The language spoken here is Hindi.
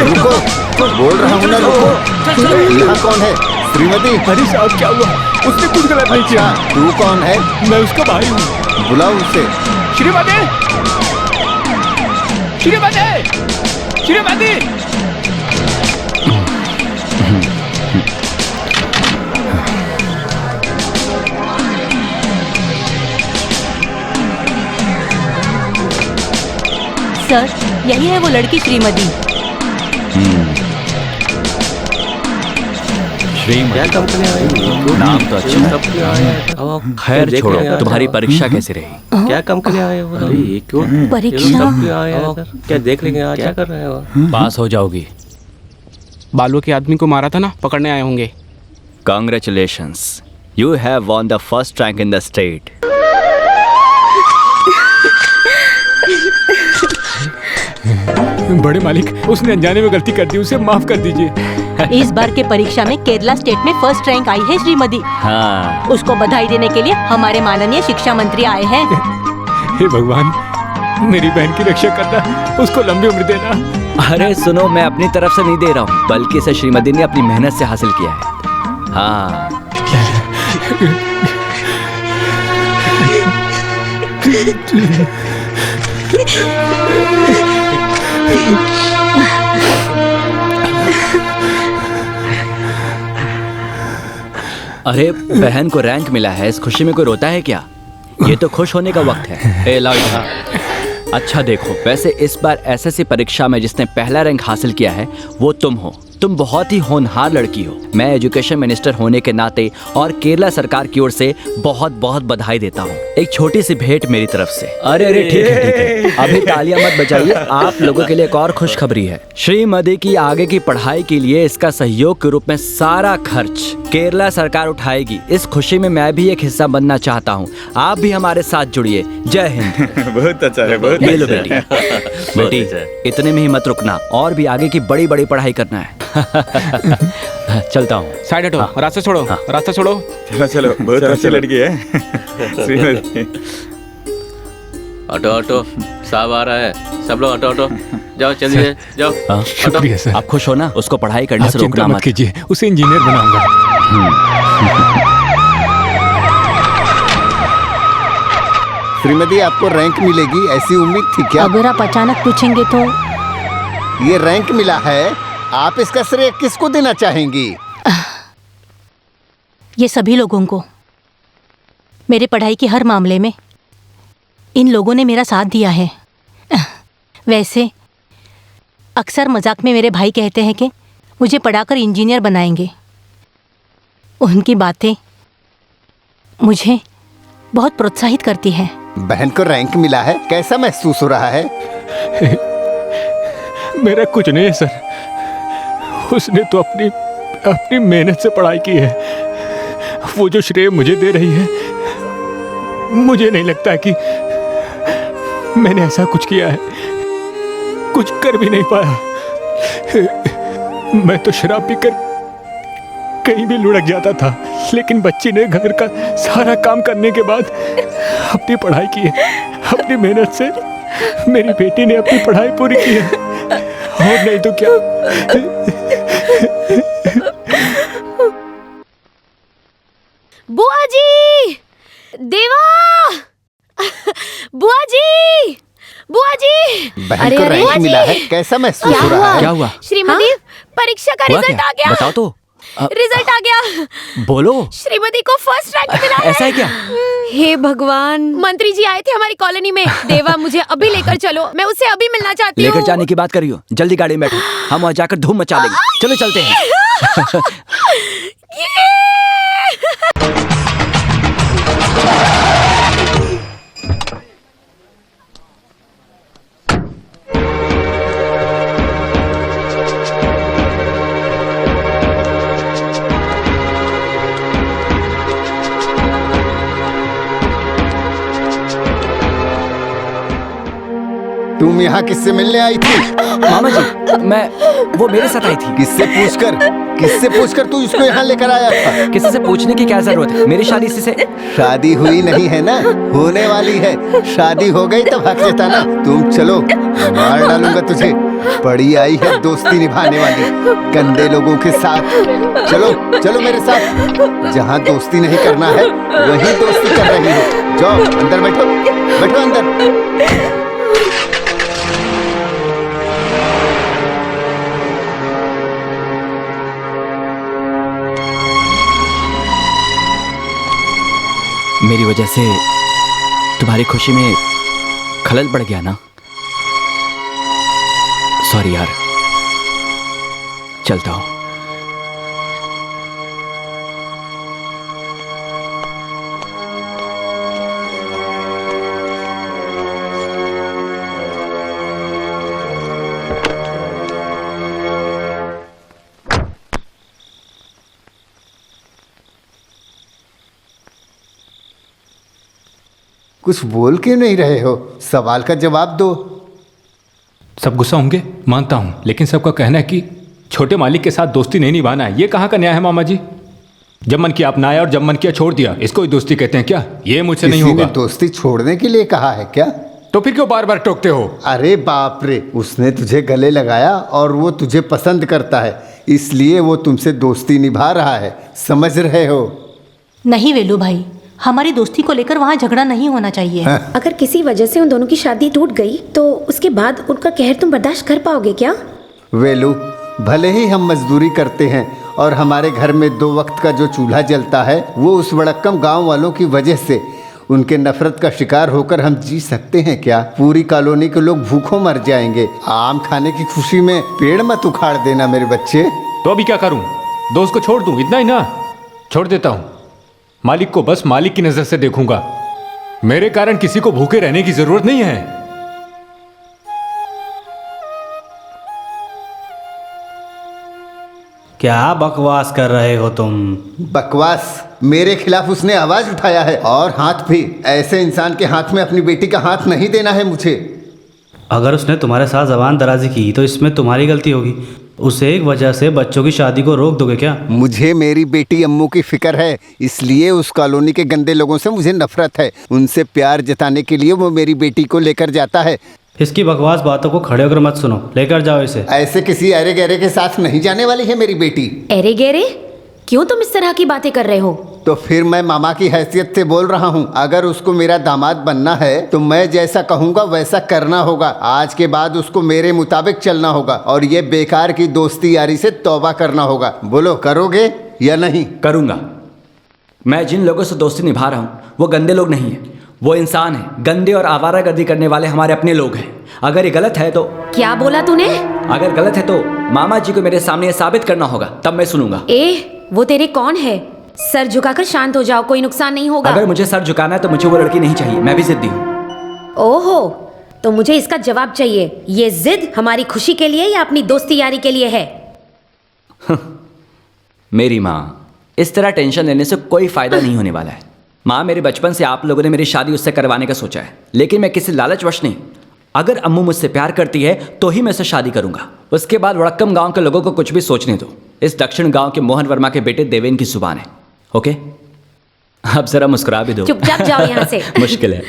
रुको, बोल रहा हूँ ना, रुको। यहाँ कौन है? श्रीमती। अरे साहब क्या हुआ? उसने कुछ गलत नहीं किया। तू कौन है? मैं उसका भाई हूँ। बुलाओ उसे। श्रीमती, श्रीमती, श्रीमती। सर, यही है वो लड़की श्रीमती। नाम तो अच्छा है। खैर छोड़ो, तुम्हारी परीक्षा कैसी रही? क्या काम करने आए हो? ये क्यों परीक्षा क्या देख लेंगे? आज क्या कर रहे हो? पास हो जाओगी। बालू के आदमी को मारा था ना, पकड़ने आए होंगे। Congratulations, you have won the first rank in the state. बड़े मालिक, उसने अनजाने में गलती कर दी, उसे माफ कर दीजिए। इस बार के परीक्षा में केरला स्टेट में फर्स्ट रैंक आई है श्रीमती। हाँ। उसको बधाई देने के लिए हमारे माननीय शिक्षा मंत्री आए हैं। हे भगवान, मेरी बहन की रक्षा करना, उसको लंबी उम्र देना। अरे सुनो, मैं अपनी तरफ से नहीं दे रहा हूँ, बल्कि इसे श्रीमती ने अपनी मेहनत से हासिल किया है। हाँ। अरे बहन को रैंक मिला है, इस खुशी में कोई रोता है क्या? ये तो खुश होने का वक्त है। ए लाओ इधर। अच्छा देखो, वैसे इस बार एसएससी परीक्षा में जिसने पहला रैंक हासिल किया है वो तुम हो। तुम बहुत ही होनहार लड़की हो। मैं एजुकेशन मिनिस्टर होने के नाते और केरला सरकार की ओर से बहुत बहुत बधाई देता हूँ। एक छोटी सी भेंट मेरी तरफ से। अरे अरे ठीक है। अभी तालियां मत बजाइए, आप लोगों के लिए एक और खुशखबरी है। श्रीमती की आगे की पढ़ाई के लिए इसका सहयोग के रूप में सारा खर्च केरला सरकार उठाएगी। इस खुशी में मैं भी एक हिस्सा बनना चाहता हूँ। आप भी हमारे साथ जुड़िए। जय हिंद। बहुत अच्छा है, बहुत ये लो बेटी। बेटी, इतने में ही मत रुकना, और भी आगे की बड़ी बड़ी पढ़ाई करना है। चलता हूँ। साइड हटो। रास्ता छोड़ो। रास्ता छोड़ो। चलो चलो, बहुत अच्छी लड़की है श्रीमती। ऑटो ऑटो, साहब आ रहा है। सब लोग ऑटो ऑटो, जाओ चलिए जाओ। शुक्रिया सर। आप खुश हो ना? उसको पढ़ाई करने से आप रोकना चिंता मत मत कीजिए, उसे इंजीनियर बनाऊंगा। श्रीमती, आपको रैंक मिलेगी ऐसी उम्मीद थी क्या? अगर आप अचानक पूछेंगे तो ये रैंक मिला है, आप इसका श्रेय किसको देना चाहेंगी? ये सभी लोगों को। मेरे पढ़ाई के हर मामले में इन लोगों ने मेरा साथ दिया है। वैसे अक्सर मजाक में मेरे भाई कहते हैं कि मुझे पढ़ाकर इंजीनियर बनाएंगे। उनकी बातें मुझे बहुत प्रोत्साहित करती हैं। बहन को रैंक मिला है, कैसा महसूस हो रहा है? मेरा कुछ नहीं है सर, उसने तो अपनी मेहनत से पढ़ाई की है। वो जो श्रेय मुझे दे रही है, मुझे नहीं लगता कि मैंने ऐसा कुछ किया है। कुछ कर भी नहीं पाया। मैं तो शराब पीकर कहीं भी लुढ़क जाता था, लेकिन बच्ची ने घर का सारा काम करने के बाद अपनी पढ़ाई की है। अपनी मेहनत से मेरी बेटी ने अपनी पढ़ाई पूरी की है, और नहीं तो क्या। बुआ जी, देवा, बुआ जी, बुआ जी। बहन को रैंक मिला है, कैसा महसूस हो रहा है? क्या हुआ? श्रीमती, परीक्षा का रिजल्ट आ गया। बताओ तो। रिजल्ट आ गया। बोलो। श्रीमती को फर्स्ट रैंक मिला है। ऐसा है क्या? हे भगवान, मंत्री जी आए थे हमारी कॉलोनी में। देवा, मुझे अभी लेकर चलो, मैं उससे अभी मिलना चाहती हूँ। लेकर जाने की बात करियो, जल्दी गाड़ी में बैठो, हम वहाँ जाकर धूम मचा देंगे। चलो चलते हैं। तुम यहाँ किससे मिलने आई थी? मामा जी, वो मेरे साथ आई थी। किससे पूछकर तू इसको यहाँ लेकर आया था? किसी से पूछने की क्या जरूरत है? मेरी शादी इसी से। शादी हुई नहीं है ना, होने वाली है। शादी हो गई तो भाग जाता ना। तुम चलो, मार डालूंगा तुझे। पड़ी आई है दोस्ती निभाने वाली गंदे लोगों के साथ। चलो चलो मेरे साथ। जहाँ दोस्ती नहीं करना है वहीं दोस्ती कर रही हो। जाओ अंदर बैठो, बैठो अंदर। मेरी वजह से तुम्हारी खुशी में खलल पड़ गया ना। सॉरी यार, चलता हूं। कुछ बोल क्यों नहीं रहे हो? सवाल का जवाब दो। सब गुस्सा होंगे, मानता हूं, लेकिन सबका कहना है कि छोटे मालिक के साथ दोस्ती नहीं निभाना है। ये कहाँ का न्याय है मामा जी? जब मन किया अपनाया और जब मन किया छोड़ दिया, इसको ही दोस्ती कहते हैं क्या? ये मुझसे नहीं किसी होगा। ने दोस्ती छोड़ने के लिए कहा है क्या? तो फिर क्यों बार बार टोकते हो? अरे बाप रे, उसने तुझे गले लगाया और वो तुझे पसंद करता है, इसलिए वो तुमसे दोस्ती निभा रहा है। समझ रहे हो? नहीं वेलू भाई, हमारी दोस्ती को लेकर वहाँ झगड़ा नहीं होना चाहिए। अगर किसी वजह से उन दोनों की शादी टूट गई तो उसके बाद उनका कहर तुम बर्दाश्त कर पाओगे क्या? वेलू, भले ही हम मजदूरी करते हैं और हमारे घर में 2 वक्त का जो चूल्हा जलता है, वो उस बड़क्कम गांव वालों की वजह से, उनके नफरत का शिकार होकर हम जी सकते हैं क्या? पूरी कॉलोनी के लोग भूखों मर जाएंगे। आम खाने की खुशी में पेड़ मत उखाड़ देना मेरे बच्चे। तो अभी क्या करूं? दोस्त को छोड़ दूं? इतना ही ना? छोड़ देता हूं। मालिक को बस मालिक की नजर से देखूंगा। मेरे कारण किसी को भूखे रहने की जरूरत नहीं है। क्या बकवास कर रहे हो तुम? बकवास? मेरे खिलाफ उसने आवाज उठाया है, और हाथ भी। ऐसे इंसान के हाथ में अपनी बेटी का हाथ नहीं देना है मुझे। अगर उसने तुम्हारे साथ जबान दराजी की तो इसमें तुम्हारी गलती होगी। उसे एक वजह से बच्चों की शादी को रोक दोगे क्या? मुझे मेरी बेटी अम्मू की फिक्र है, इसलिए उस कॉलोनी के गंदे लोगों से मुझे नफरत है। उनसे प्यार जताने के लिए वो मेरी बेटी को लेकर जाता है। इसकी बकवास बातों को खड़े होकर मत सुनो, लेकर जाओ इसे। ऐसे किसी अरे गहरे के साथ नहीं जाने वाली है मेरी बेटी। अरे गेरे, क्यों तुम इस तरह की बातें कर रहे हो? तो फिर मैं मामा की हैसियत से बोल रहा हूँ, अगर उसको मेरा दामाद बनना है तो मैं जैसा कहूँगा वैसा करना होगा। आज के बाद उसको मेरे मुताबिक चलना होगा और ये बेकार की दोस्ती यारी से तौबा करना होगा। बोलो, करोगे या नहीं? करूंगा। मैं जिन लोगों से दोस्ती निभा रहा हूँ वो गंदे लोग नहीं हैं, वो इंसान हैं। गंदे और आवारागर्दी करने वाले हमारे अपने लोग हैं। अगर ये गलत है तो... क्या बोला तूने? अगर गलत है तो मामा जी को मेरे सामने ये साबित करना होगा, तब मैं सुनूंगा। वो तेरे कौन है? सर झुकाकर शांत हो जाओ, कोई नुकसान नहीं होगा। अगर मुझे सर झुकाना है तो मुझे वो लड़की नहीं चाहिए, मैं भी जिद्दी हूँ। ओहो, तो मुझे इसका जवाब चाहिए। ये जिद हमारी खुशी के लिए या अपनी दोस्ती यारी के लिए है? मेरी माँ, इस तरह टेंशन लेने से कोई फायदा नहीं होने वाला है। माँ, मेरे बचपन से आप लोगों ने मेरी शादी उससे करवाने का सोचा है, लेकिन मैं किसी लालचवश नहीं। अगर अम्मू मुझसे प्यार करती है तो ही मैं उससे शादी करूंगा। उसके बाद वड़क्कम गांव के लोगों को कुछ भी सोचने दो। इस दक्षिण गांव के मोहन वर्मा के बेटे देवेन की जुबान है। ओके, अब जरा मुस्कुरा भी दो। चुपचाप जाओ यहाँ से। मुश्किल है।